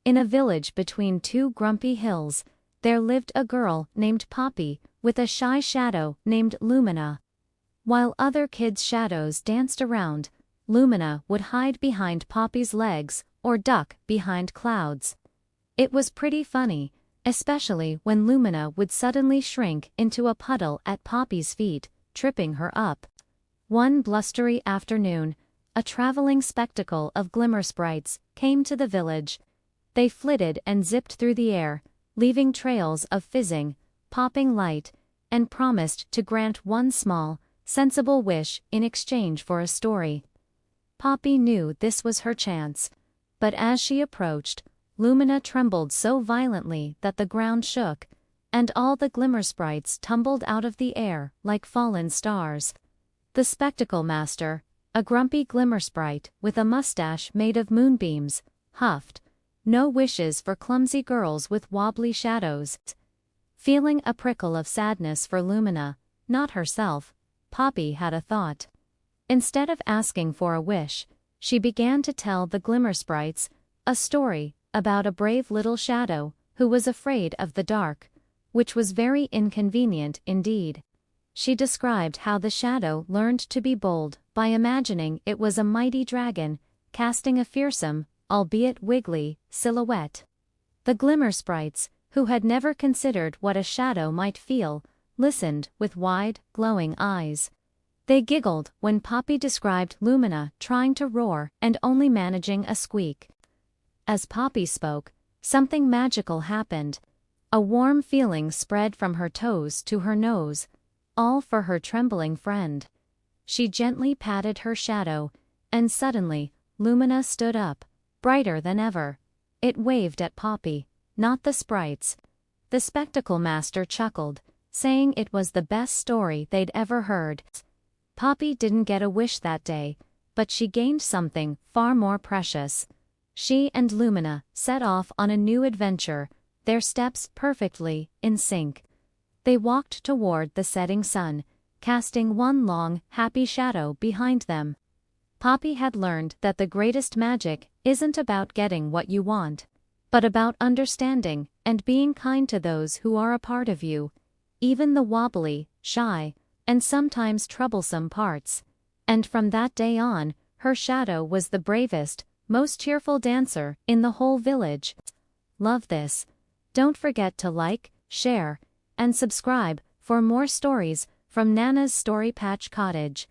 In a village between two grumpy hills, there lived a girl named Poppy, with a shy shadow named Lumina. While other kids' shadows danced around, Lumina would hide behind Poppy's legs or duck behind clouds. It was pretty funny, especially when Lumina would suddenly shrink into a puddle at Poppy's feet, tripping her up. One blustery afternoon, a traveling spectacle of glimmer sprites came to the village. They flitted and zipped through the air, leaving trails of fizzing, popping light, and promised to grant one small, sensible wish in exchange for a story. Poppy knew this was her chance, but as she approached, Lumina trembled so violently that the ground shook, and all the glimmer sprites tumbled out of the air like fallen stars. The spectacle master, a grumpy glimmer sprite with a mustache made of moonbeams, huffed, "No wishes for clumsy girls with wobbly shadows." Feeling a prickle of sadness for Lumina, not herself, Poppy had a thought. Instead of asking for a wish, she began to tell the glimmer sprites a story about a brave little shadow who was afraid of the dark, which was very inconvenient indeed. She described how the shadow learned to be bold by imagining it was a mighty dragon, casting a fearsome, albeit wiggly, silhouette. The glimmer sprites, who had never considered what a shadow might feel, listened with wide, glowing eyes. They giggled when Poppy described Lumina trying to roar and only managing a squeak. As Poppy spoke, something magical happened. A warm feeling spread from her toes to her nose, all for her trembling friend. She gently patted her shadow, and suddenly, Lumina stood up, brighter than ever. It waved at Poppy, not the sprites. The spectacle master chuckled, saying it was the best story they'd ever heard. Poppy didn't get a wish that day, but she gained something far more precious. She and Lumina set off on a new adventure, their steps perfectly in sync. They walked toward the setting sun, casting one long, happy shadow behind them. Poppy had learned that the greatest magic isn't about getting what you want, but about understanding and being kind to those who are a part of you, even the wobbly, shy, and sometimes troublesome parts. And from that day on, her shadow was the bravest, most cheerful dancer in the whole village. Love this? Don't forget to like, share, and subscribe for more stories from Nana's Storypatch Cottage.